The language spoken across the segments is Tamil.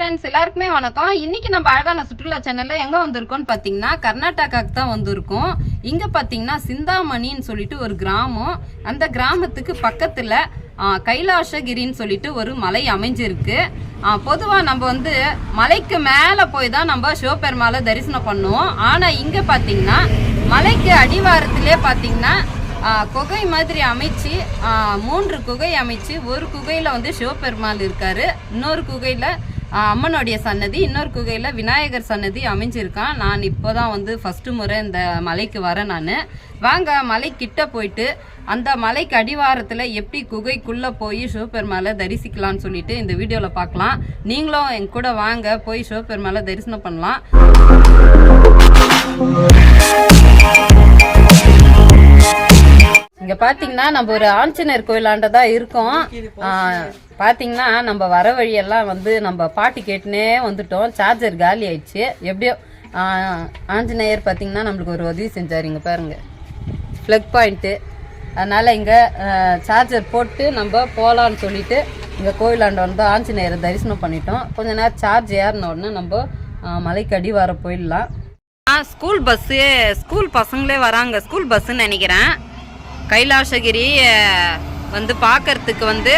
ஃப்ரெண்ட்ஸ் எல்லாருக்குமே வணக்கம். இன்னைக்கு நம்ம அழகான சுற்றுலா சேனல்ல எங்க வந்திருக்கோம்னு பாத்தீங்கன்னா கர்நாடகாக்கு தான் வந்திருக்கோம். இங்க பாத்தீங்கன்னா சிந்தாமணின்னு சொல்லிட்டு ஒரு கிராமம். அந்த கிராமத்துக்கு பக்கத்துல கைலாசகிரின்னு சொல்லிட்டு ஒரு மலை அமைஞ்சிருக்கு. பொதுவா நம்ம வந்து மலைக்கு மேல போய் தான் நம்ம சிவபெருமாளை தரிசனம் பண்ணுவோம். ஆனா இங்க பாத்தீங்கன்னா மலைக்கு அடிவாரத்திலே பாத்தீங்கன்னா குகை மாதிரி அமைச்சு 3 குகை அமைச்சு, ஒரு குகையில வந்து சிவபெருமாள் இருக்காரு, இன்னொரு குகையில அம்மனுடைய சன்னதி, இன்னொரு குகையில விநாயகர் சன்னதி அமைஞ்சிருக்கான். நான் இப்போதான் வந்து ஃபர்ஸ்ட் முறை இந்த மலைக்கு வரேன். நான் வாங்க மலை கிட்ட போயிட்டு அந்த மலைக்கு அடிவாரத்துல எப்படி குகைக்குள்ள போய் சிவபெருமாளை தரிசிக்கலாம்னு சொல்லிட்டு இந்த வீடியோல பார்க்கலாம். நீங்களும் என் கூட வாங்க, போய் சிவபெருமாளை தரிசனம் பண்ணலாம். இங்க பாத்தீங்கன்னா நம்ம ஒரு ஆஞ்சநேயர் கோயிலாண்டதான் இருக்கோம். பாத்தீங்கன்னா நம்ம வர வழியெல்லாம் வந்து நம்ம பாட்டு கேட்டுனே வந்துட்டோம். சார்ஜர் காலி ஆயிடுச்சு. எப்படியோ ஆஞ்சநேயர் பாத்தீங்கன்னா நம்மளுக்கு ஒரு உதவி செஞ்சாரு. இங்க பாருங்க பிளக் பாயிண்ட்டு, அதனால இங்க சார்ஜர் போட்டு நம்ம போகலான்னு சொல்லிட்டு இங்க கோயிலாண்ட வந்து ஆஞ்சநேயரை தரிசனம் பண்ணிட்டோம். கொஞ்ச நேரம் சார்ஜ் ஏறின உடனே நம்ம மலைக்கு அடி வர போயிடலாம். ஸ்கூல் பஸ்ஸு, ஸ்கூல் பசங்களே வராங்க. ஸ்கூல் பஸ்ஸுன்னு நினைக்கிறேன். கைலாசகிரி வந்து பார்க்கறதுக்கு வந்து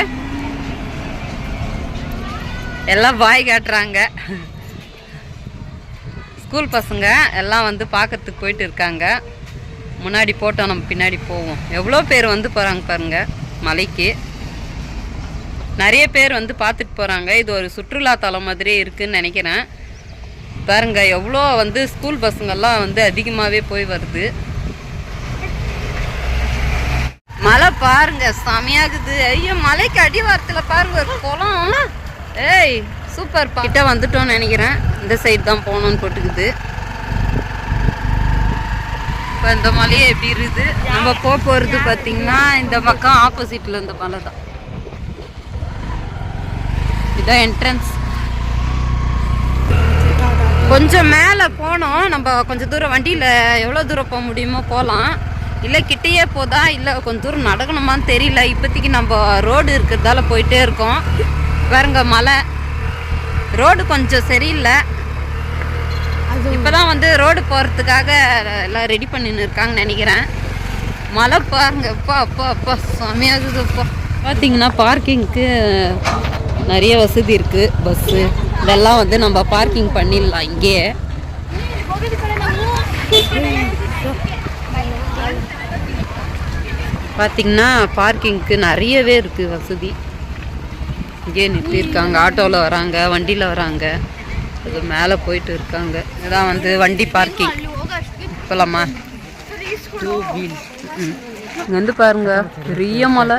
எல்லாம் வாய் காட்டுறாங்க. ஸ்கூல் பசங்க எல்லாம் வந்து பார்க்கறதுக்கு போயிட்டு இருக்காங்க. முன்னாடி போட்டோம், நம்ம பின்னாடி போவோம். எவ்வளோ பேர் வந்து போகிறாங்க பாருங்க. மலைக்கு நிறைய பேர் வந்து பார்த்துட்டு போகிறாங்க. இது ஒரு சுற்றுலா தலம் மாதிரி இருக்குன்னு நினைக்கிறேன். பாருங்க எவ்வளோ வந்து ஸ்கூல் பசங்கள்லாம் வந்து அதிகமாகவே போய் வருது. மலை பாருங்க செமையாகுது. ஐயோ மலைக்கு அடிவாரத்தில் பாருங்க ஒரு குளம். ஏய் சூப்பர். கிட்ட வந்துட்டோம்னு நினைக்கிறேன். இந்த சைடு தான் போகணும்னு போட்டுக்குது. இப்போ இந்த மலையே எப்படி இருக்குது. நம்ம போகிறது பார்த்தீங்கன்னா இந்த பக்கம் ஆப்போசிட்டில் இந்த மலை தான். இதான் என்ட்ரன்ஸ். கொஞ்சம் மேலே போனோம். நம்ம கொஞ்சம் தூரம் வண்டியில் எவ்வளோ தூரம் போக முடியுமோ போகலாம். இல்லை கிட்டேயே போதா இல்லை கொஞ்சம் தூரம் நடக்கணுமான்னு தெரியல. இப்போதைக்கு நம்ம ரோடு இருக்கிறதால போயிட்டே இருக்கோம். பாருங்க மலை ரோடு கொஞ்சம் சரியில்லை. இப்போதான் வந்து ரோடு போகிறதுக்காக எல்லாம் ரெடி பண்ணின்னு இருக்காங்கன்னு நினைக்கிறேன். மலை பாருங்க அப்பா அப்பா அப்பா செமையாகுது. அப்பா பார்த்தீங்கன்னா பார்க்கிங்க்கு நிறைய வசதி இருக்குது. பஸ்ஸு இதெல்லாம் வந்து நம்ம பார்க்கிங் பண்ணிடலாம் இங்கேயே. பார்த்தீங்கன்னா பார்க்கிங்க்கு நிறையவே இருக்குது வசதி. இங்கே நிறுத்தியிருக்காங்க. ஆட்டோவில் வராங்க, வண்டியில் வராங்க, அது மேலே போயிட்டு இருக்காங்க. இதான் வந்து வண்டி பார்க்கிங். போகலாமா? 2 வீல். இங்கே வந்து பாருங்க பெரிய மலை.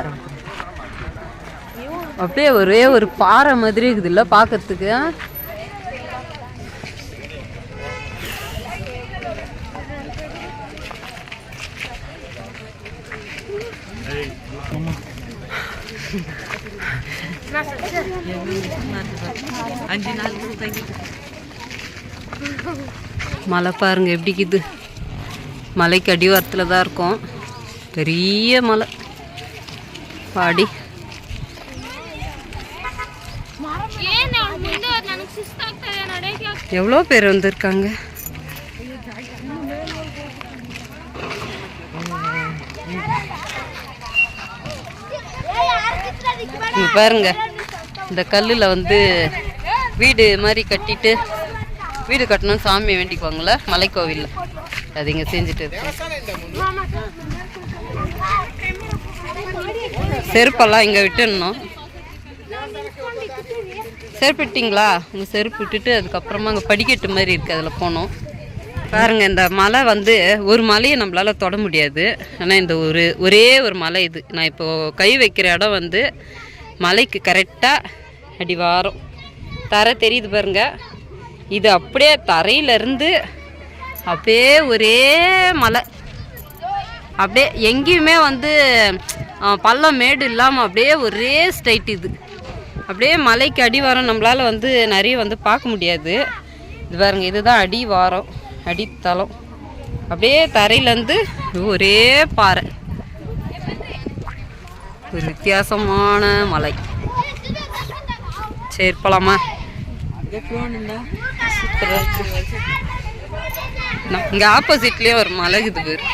அப்படியே ஒரே ஒரு பாறை மாதிரி இருக்குது இல்லை பார்க்கறதுக்கு. மலை பாருங்க எப்படி இருக்குது. மலைக்கு அடிவாரத்தில் தான் இருக்கும். பெரிய மலை பாடி. எவ்வளோ பேர் வந்திருக்காங்க. பாருங்க இந்த கல்லில் வந்து வீடு மாதிரி கட்டிட்டு வீடு கட்டணும்னு சாமி வேண்டிக்குவாங்கள மலைக்கோவிலில். அது இங்கே செஞ்சுட்டு இருக்கு. செருப்பெல்லாம் இங்கே விட்டுடணும். செருப்பு விட்டிங்களா? உங்கள் செருப்பு விட்டுட்டு அதுக்கப்புறமா அங்கே படிக்கட்டு மாதிரி இருக்குது, அதில் போனோம். பாருங்கள் இந்த மலை வந்து ஒரு மலையை நம்மளால் தொட முடியாது. ஆனால் இந்த ஒரே ஒரு மலை இது. நான் இப்போது கை வைக்கிற இடம் வந்து மலைக்கு கரெக்டாக அடிவாரம். தரை தெரியுது பாருங்க. இது அப்படியே தரையிலேருந்து அப்படியே ஒரே மலை. அப்படியே எங்கேயுமே வந்து பள்ளம் மேடு இல்லாமல் அப்படியே ஒரே ஸ்ட்ரைட். இது அப்படியே மலைக்கு அடிவாரம் நம்மளால் வந்து நிறைய வந்து பார்க்க முடியாது. இது பாருங்க இதுதான் அடிவாரம், அடித்தளம். அப்படியே தரையிலேருந்து ஒரே பாறை. ஒரு வித்தியாசமான மலை. சரி போலாமா? இங்க ஆப்போசிட்லயே ஒரு மலை இது பேரு.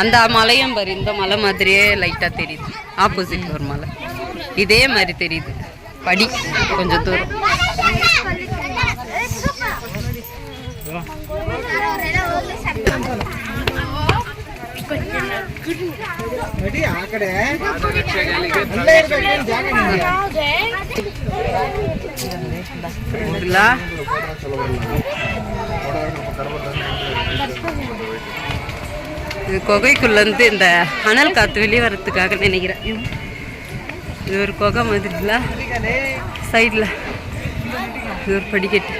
அந்த மலையும் பாரு இந்த மலை மாதிரியே லைட்டா தெரியுது. ஆப்போசிட்ல ஒரு மலை இதே மாதிரி தெரியுது. படி கொஞ்சம் தூரம். குகைக்குள்ள இருந்து இந்த அனல் காத்து வெளியே வர்றதுக்காக நினைக்கிறேன். இது ஒரு குகை மாதிரில சைட்ல இது ஒரு படிக்கட்டு.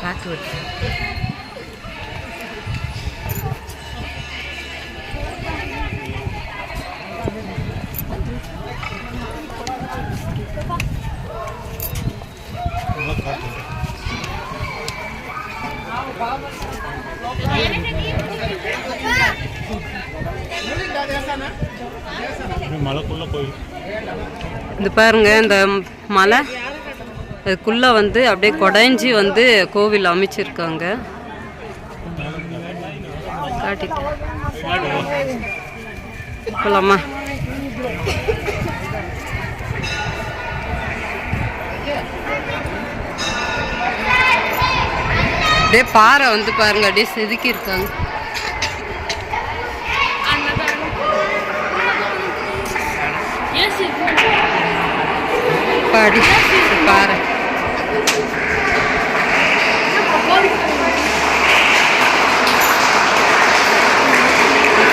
காத்து வருது. இது பாருங்க இந்த மலை அதுக்குள்ள வந்து அப்படியே கொடைஞ்சி வந்து கோவில் அமைச்சிருக்காங்க. காட்டிட்டு போலாமா? அப்படியே பாறை வந்து பாருங்க அப்படியே செதுக்கி இருக்காங்க. பாடி பாறை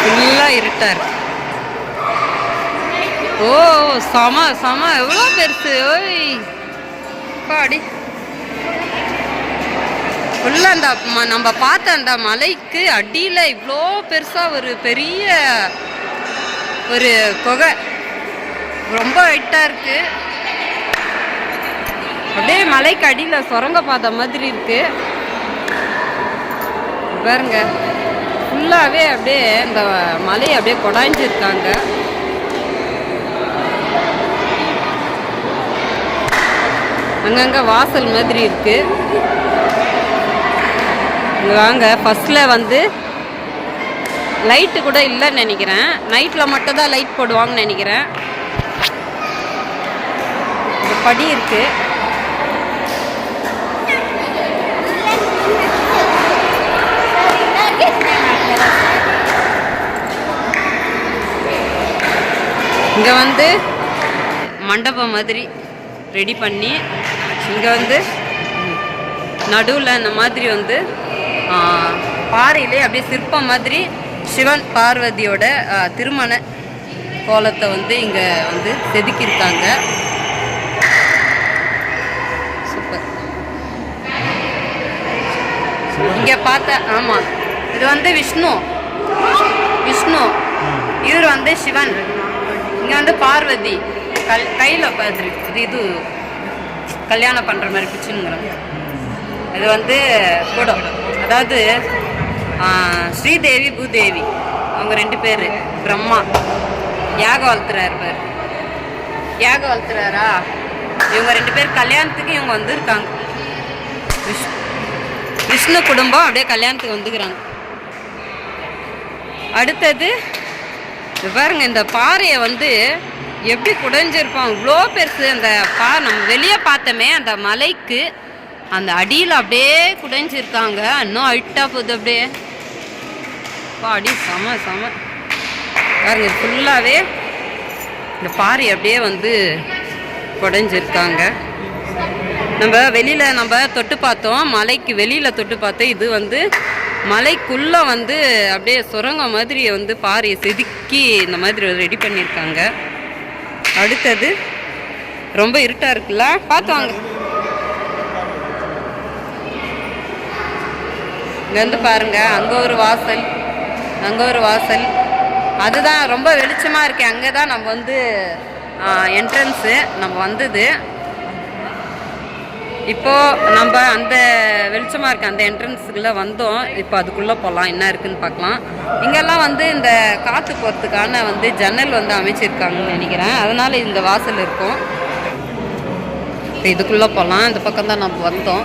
ஃபுல்லா இருட்டா இருக்கு. ஓ சம சம எவ்வளோ பெருசு. ஓய் பாடி ஃபுல்லா அந்த நம்ம பார்த்த அந்த மலைக்கு அடியில இவ்வளோ பெருசா ஒரு பெரிய ஒரு குகை ரொம்ப ஹைட்டா இருக்கு. அப்படியே மலைக்கு அடியில சுரங்க பாதை மாதிரி இருக்கு பாருங்க. ஃபுல்லாவே அப்படியே இந்த மலையை அப்படியே கொடாஞ்சிருக்காங்க. அங்கங்க வாசல் மாதிரி இருக்கு. வாங்க ஃபர்ஸ்ட்ல வந்து லைட்டு கூட இல்லைன்னு நினைக்கிறேன். நைட்டில் மட்டும் தான் லைட் போடுவாங்கன்னு நினைக்கிறேன். படி இருக்கு. இங்கே வந்து மண்டபம் மாதிரி ரெடி பண்ணி இங்கே வந்து நடுவில் இந்த மாதிரி வந்து பாறையிலே அப்படியே சிற்பம் மாதிரி சிவன் பார்வதியோட திருமண கோலத்தை வந்து இங்கே வந்து செதுக்கியிருக்காங்க. சூப்பர். இங்கே பார்த்த ஆமாம் இது வந்து விஷ்ணு இவர் வந்து சிவன். இங்கே வந்து பார்வதி கையில் பார்த்துருக்கு. இது கல்யாணம் பண்ணுற மாதிரி பிச்சுங்கிறோம். இது வந்து கூடம். அதாவது ஸ்ரீதேவி பூதேவி அவங்க 2 பேர். பிரம்மா யாகம் வளர்த்துறாரா இவங்க 2 பேர் கல்யாணத்துக்கு இவங்க வந்துருக்காங்க. விஷ்ணு குடும்பம் அப்படியே கல்யாணத்துக்கு வந்துக்கிறாங்க. அடுத்தது பாருங்க இந்த பாறையை வந்து எப்படி குடைஞ்சிருப்போம். இவ்வளோ பெருசு அந்த நம்ம வெளியே பார்த்தோமே அந்த மலைக்கு அந்த அடியில் அப்படியே குடைஞ்சிருக்காங்க. இன்னும் ஹைட்டாக போகுது அப்படியே. அடி செம பாருங்க ஃபுல்லாகவே இந்த பாறை அப்படியே வந்து குடைஞ்சிருக்காங்க. நம்ம வெளியில் நம்ம தொட்டு பார்த்தோம். மலைக்கு வெளியில் தொட்டு பார்த்தோம். இது வந்து மலைக்குள்ளே வந்து அப்படியே சுரங்கம் மாதிரி வந்து பாறையை செதுக்கி இந்த மாதிரி ரெடி பண்ணியிருக்காங்க. அடுத்தது ரொம்ப இருட்டாக இருக்குல்ல, பார்த்துவாங்க. இங்கேருந்து பாருங்க அங்கே ஒரு வாசல் அதுதான் ரொம்ப வெளிச்சமாக இருக்கு. அங்கே தான் நம்ம வந்து என்ட்ரன்ஸு நம்ம வந்தது. இப்போ நம்ம அந்த வெளிச்சமாக இருக்க அந்த என்ட்ரன்ஸுக்குள்ளே வந்தோம். இப்போ அதுக்குள்ளே போகலாம், என்ன இருக்குன்னு பார்க்கலாம். இங்கெல்லாம் வந்து இந்த காற்று போகிறதுக்கான வந்து ஜன்னல் வந்து அமைச்சிருக்காங்கன்னு நினைக்கிறேன். அதனால் இந்த வாசல் இருக்கும். இப்போ இதுக்குள்ளே போகலாம். இந்த பக்கம் தான் நம்ம வந்தோம்.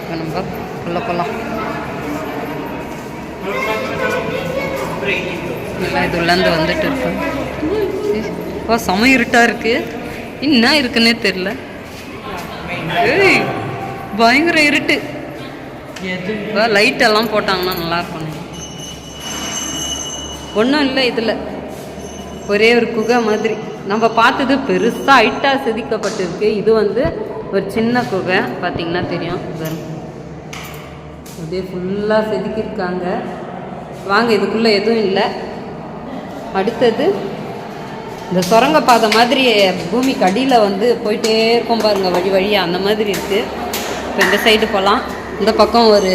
இப்போ நம்ம உள்ளே போகலாம். இது உள்ளேருந்து வந்துட்டு இருக்கோம். இப்போ செம இருட்டாக இருக்குது. என்ன இருக்குன்னே தெரியல. ஏய் பயங்கர இருட்டு. இப்போ லைட்டெல்லாம் போட்டாங்கன்னா நல்லாயிருக்கும். ஒன்றும் இல்லை, இதில் ஒரே ஒரு குகை மாதிரி நம்ம பார்த்தது பெருசாக ஹைட்டாக செதுக்கப்பட்டிருக்கு. இது வந்து ஒரு சின்ன குகை, பார்த்திங்கன்னா தெரியும். அப்படியே ஃபுல்லாக செதுக்கியிருக்காங்க. வாங்க, இதுக்குள்ளே எதுவும் இல்லை. அடுத்தது இந்த சுரங்கப்பாதை மாதிரி பூமிக்கு அடியில் வந்து போயிட்டே இருக்கும் பாருங்கள், வழி வழியாக அந்த மாதிரி இருக்குது. இப்போ இந்த சைடு போகலாம். இந்த பக்கம் ஒரு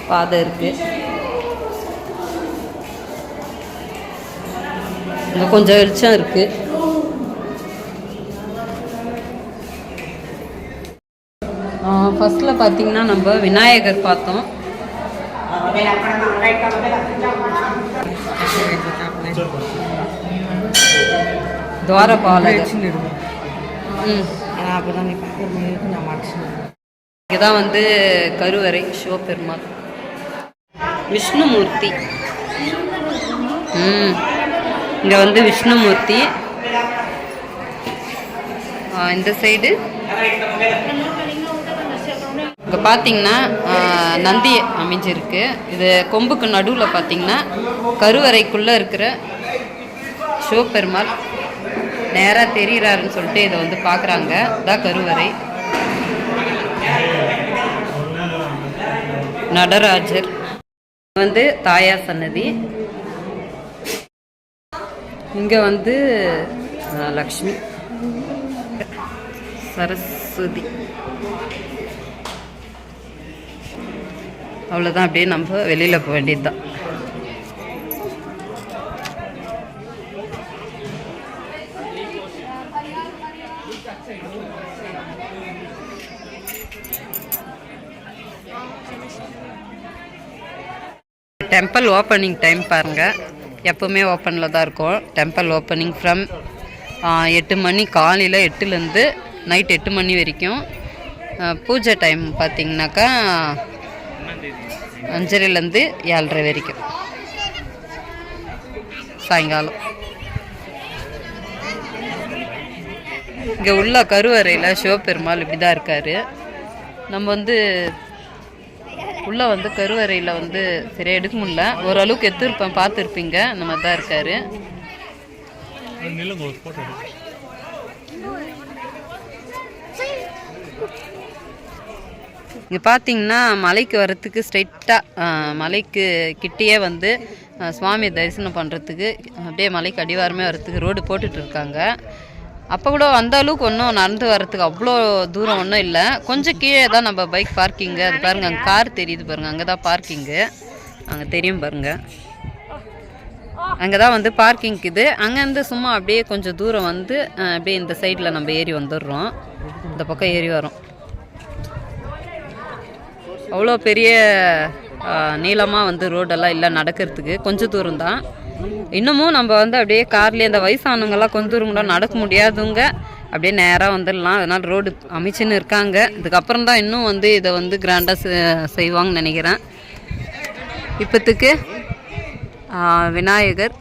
பாதை இருக்குது. இங்கே கொஞ்சம் வெளிச்சம் இருக்குது. ஃபஸ்ட்டில் பார்த்திங்கன்னா நம்ம விநாயகர் பார்த்தோம். துவாரபாலகர். இதுதான் வந்து கருவறை சிவபெருமாள். விஷ்ணுமூர்த்தி. இங்கே வந்து விஷ்ணுமூர்த்தி. இந்த சைடு இங்கே பார்த்தீங்கன்னா நந்தி அமைஞ்சிருக்கு. இது கொம்புக்கு நடுவில் பார்த்தீங்கன்னா கருவறைக்குள்ளே இருக்கிற சிவபெருமாள் நேராக தெரிகிறாருன்னு சொல்லிட்டு இதை வந்து பார்க்குறாங்க. இதான் கருவறை. நடராஜர் வந்து தாயார் சன்னதி. இங்கே வந்து லக்ஷ்மி, சரஸ்வதி. அவ்வளோதான். அப்படியே நம்ம வெளியில் போக வேண்டியது தான். டெம்பிள் ஓப்பனிங் டைம் பாருங்கள், எப்போவுமே ஓப்பனில் தான் இருக்கும். டெம்பிள் ஓப்பனிங் ஃப்ரம் 8 மணி, காலையில் 8லேருந்து நைட் 8 மணி வரைக்கும். பூஜை டைம் பார்த்திங்கனாக்கா 5:30லேருந்து 7:30 வரைக்கும் சாயங்காலம். இங்கே உள்ள கருவறையில் சிவபெருமாள் இப்படி தான் இருக்கார். நம்ம வந்து உள்ளே வந்து கருவறையில் வந்து சரியாக எடுக்க முடியல, ஓரளவுக்கு எடுத்துருப்பேன், பார்த்துருப்பீங்க. இந்த மாதிரி தான் இருக்கார். இங்கே பார்த்தீங்கன்னா மலைக்கு வர்றதுக்கு ஸ்ட்ரைட்டாக மலைக்கு கிட்டேயே வந்து சுவாமி தரிசனம் பண்ணுறதுக்கு அப்படியே மலைக்கு அடிவாரமே வர்றதுக்கு ரோடு போட்டுட்ருக்காங்க. அப்போ கூட அந்த அளவுக்கு ஒன்றும் நடந்து வர்றதுக்கு அவ்வளோ தூரம் ஒன்றும் இல்லை. கொஞ்சம் கீழே தான் நம்ம பைக் பார்க்கிங்கு. அது பாருங்கள், அங்கே கார் தெரியுது பாருங்கள், அங்கே தான் பார்க்கிங்கு. அங்கே தெரியும் பாருங்கள், அங்கே தான் வந்து பார்க்கிங்க்கு. இது அங்கேருந்து சும்மா அப்படியே கொஞ்சம் தூரம் வந்து அப்படியே இந்த சைடில் நம்ம ஏறி வந்துடுறோம். இந்த பக்கம் ஏறி வரோம். அவ்வளோ பெரிய நீளமாக வந்து ரோடெல்லாம் இல்லை, நடக்கிறதுக்கு கொஞ்சம் தூரம் தான். இன்னமும் நம்ம வந்து அப்படியே கார்லேயே இந்த வயசானவங்கெல்லாம் கொஞ்சம் தூரம் கூட நடக்க முடியாதவங்க அப்படியே நேராக வந்துடலாம். அதனால் ரோடு அமைச்சுன்னு இருக்காங்க. இதுக்கப்புறம் தான் இன்னும் வந்து இதை வந்து கிராண்டாக செய்வாங்கன்னு நினைக்கிறேன். இப்போத்துக்கு விநாயகர்,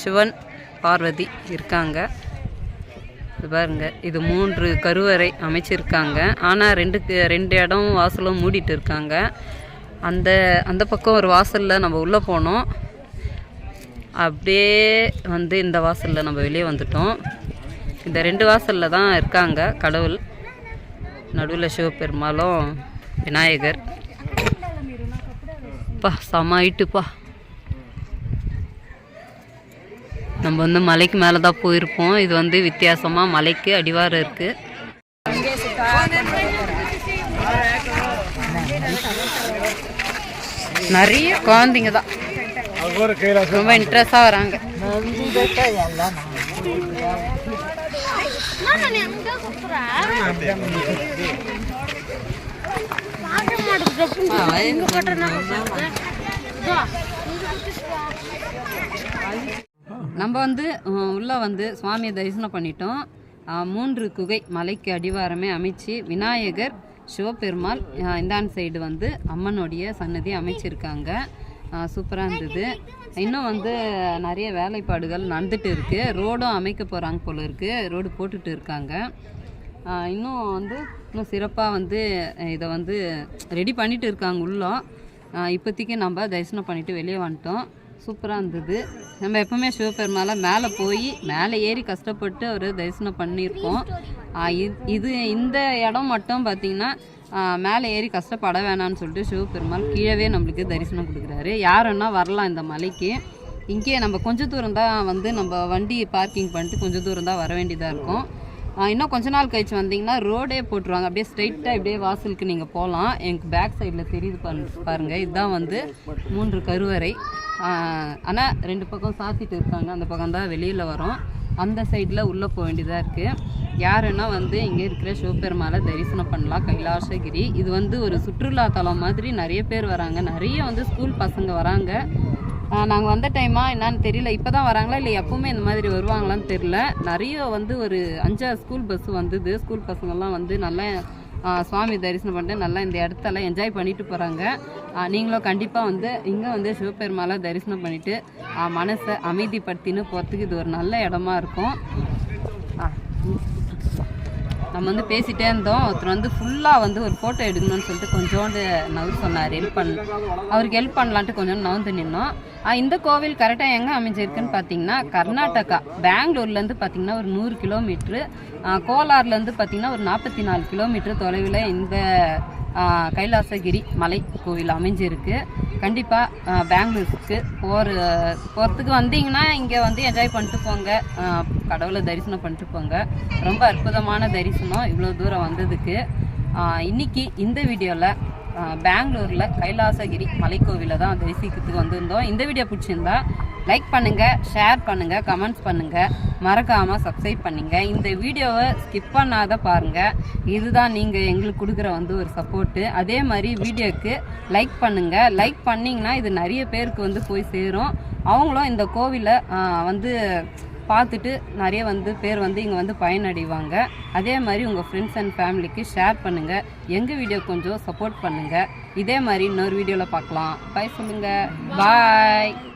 சிவன், பார்வதி இருக்காங்க. இது பாருங்க, இது 3 கருவறை அமைச்சிருக்காங்க. ஆனால் 2 இடம் வாசலும் மூடிட்டு இருக்காங்க. அந்த பக்கம் ஒரு வாசலில் நம்ம உள்ளே போனோம். அப்படியே வந்து இந்த வாசலில் நம்ம வெளியே வந்துட்டோம். இந்த 2 வாசலில் தான் இருக்காங்க கடவுள். நடுவில் சிவபெருமாளும் விநாயகர். பா செம ஹைட்டுப்பா. நம்ம வந்து மலைக்கு மேலே தான் போயிருப்போம். இது வந்து வித்தியாசமாக மலைக்கு அடிவாரம் இருக்குது. நிறைய குழந்தைங்க தான் ரொம்ப இன்ட்ரெஸ்டாக வராங்க. நம்ம வந்து உள்ள வந்து சுவாமியை தரிசனம் பண்ணிட்டோம். 3 குகை மலைக்கு அடிவாரமே அமைச்சு விநாயகர், சிவபெருமாள், இந்தாண்டு சைடு வந்து அம்மனுடைய சன்னதி அமைச்சிருக்காங்க. சூப்பராக இருந்தது. இன்னும் வந்து நிறைய வேலைப்பாடுகள் நடந்துட்டு இருக்கு. ரோடும் அமைக்க போகிறாங்க போல இருக்கு. ரோடு போட்டுட்டு இருக்காங்க. இன்னும் சிறப்பாக வந்து இதை வந்து ரெடி பண்ணிட்டு இருக்காங்க உள்ள. இப்போதைக்கு நம்ம தரிசனம் பண்ணிட்டு வெளியே வந்துட்டோம். சூப்பராக இருந்தது. நம்ம எப்பவுமே சிவபெருமாளை மேலே போய் மேலே ஏறி கஷ்டப்பட்டு ஒரு தரிசனம் பண்ணியிருக்கோம். இந்த இடம் மட்டும் பார்த்திங்கன்னா மேலே ஏறி கஷ்டப்பட வேணான்னு சொல்லிட்டு சிவபெருமாள் கீழவே நம்மளுக்கு தரிசனம் கொடுக்குறாரு. யாருன்னா வரலாம் இந்த மலைக்கு. இங்கேயே நம்ம கொஞ்சம் தூரம் தான் வந்து நம்ம வண்டி பார்க்கிங் பண்ணிட்டு கொஞ்சம் தூரம் தான் வர வேண்டியதாக இருக்கும். இன்னும் கொஞ்ச நாள் கழிச்சு வந்தீங்கன்னா ரோடே போட்டுருவாங்க. அப்படியே ஸ்ட்ரைட்டாக இப்படியே வாசலுக்கு நீங்கள் போகலாம். எனக்கு பேக் சைடில் தெரியுது பாருங்கள். இதுதான் வந்து 3 கருவறை. ஆனால் 2 பக்கம் சாத்திட்டு இருக்காங்க. அந்த பக்கம் தான் வெளியில் வரும். அந்த சைடில் உள்ளே போக வேண்டியதாக இருக்குது. யாருன்னா வந்து இங்கே இருக்கிற சிவபெருமாளை தரிசனம் பண்ணலாம். கைலாசகிரி இது வந்து ஒரு சுற்றுலாத்தலம் மாதிரி நிறைய பேர் வராங்க. நிறைய வந்து ஸ்கூல் பசங்க வராங்க. நாங்கள் வந்த டைமா என்னான்னு தெரியல. இப்போ தான் வராங்களா இல்லை எப்பவுமே இந்த மாதிரி வருவாங்களான்னு தெரியல. நிறைய வந்து ஒரு 5 ஸ்கூல் பஸ்ஸு வந்தது. ஸ்கூல் பசங்கள்லாம் வந்து நல்லா சுவாமி தரிசனம் பண்ணிட்டு நல்லா இந்த இடத்தெல்லாம் என்ஜாய் பண்ணிட்டு போகிறாங்க. நீங்களும் கண்டிப்பாக வந்து இங்கே வந்து சிவபெருமாளை தரிசனம் பண்ணிவிட்டு மனசை அமைதிப்படுத்தின்னு போகிறதுக்கு இது ஒரு நல்ல இடமா இருக்கும். நம்ம வந்து பேசிகிட்டே இருந்தோம். ஒருத்தர் வந்து ஃபுல்லாக வந்து ஒரு ஃபோட்டோ எடுக்கணும்னு சொல்லிட்டு கொஞ்சோண்டு நவர் சொன்னார். அவருக்கு ஹெல்ப் பண்ணலான்ட்டு கொஞ்சம் நவந்து நின்னோம். இந்த கோவில் கரெக்டாக எங்கே அமைஞ்சிருக்குன்னு பார்த்தீங்கன்னா கர்நாடகா பெங்களூர்லேருந்து பார்த்தீங்கன்னா ஒரு 100 கிலோமீட்ரு, கோலார்லேருந்து பார்த்தீங்கன்னா ஒரு 44 கிலோமீட்டர் தொலைவில் இந்த கைலாசகிரி மலை கோவில் அமைஞ்சிருக்கு. கண்டிப்பாக பெங்களூருக்கு போகிறதுக்கு வந்தீங்கன்னா இங்கே வந்து என்ஜாய் பண்ணிட்டு போங்க. கடவுளை தரிசனம் பண்ணிட்டு போங்க. ரொம்ப அற்புதமான தரிசனம் இவ்வளோ தூரம் வந்ததுக்கு. இன்னைக்கு இந்த வீடியோவில் பெங்களூரில் கைலாசகிரி மலைக்கோவிலில் தான் தரிசிக்கிறதுக்கு வந்திருந்தோம். இந்த வீடியோ பிடிச்சிருந்தா லைக் பண்ணுங்கள், ஷேர் பண்ணுங்கள், கமெண்ட்ஸ் பண்ணுங்கள், மறக்காமல் சப்ஸ்கிரைப் பண்ணுங்கள். இந்த வீடியோவை ஸ்கிப் பண்ணாத பாருங்கள். இதுதான் நீங்கள் எங்களுக்கு கொடுக்குற வந்து ஒரு சப்போர்ட்டு. அதே மாதிரி வீடியோவுக்கு லைக் பண்ணுங்கள். லைக் பண்ணிங்கன்னா இது நிறைய பேருக்கு வந்து போய் சேரும். அவங்களும் இந்த கோவிலை வந்து பார்த்துட்டு நிறைய வந்து பேர் வந்து இங்கே வந்து பயனடைவாங்க. அதே மாதிரி உங்கள் ஃப்ரெண்ட்ஸ் அண்ட் ஃபேமிலிக்கு ஷேர் பண்ணுங்கள். எங்கள் வீடியோ கொஞ்சம் சப்போர்ட் பண்ணுங்கள். இதே மாதிரி இன்னொரு வீடியோவில் பார்க்கலாம். பாய் சொல்லுங்கள். பாய்.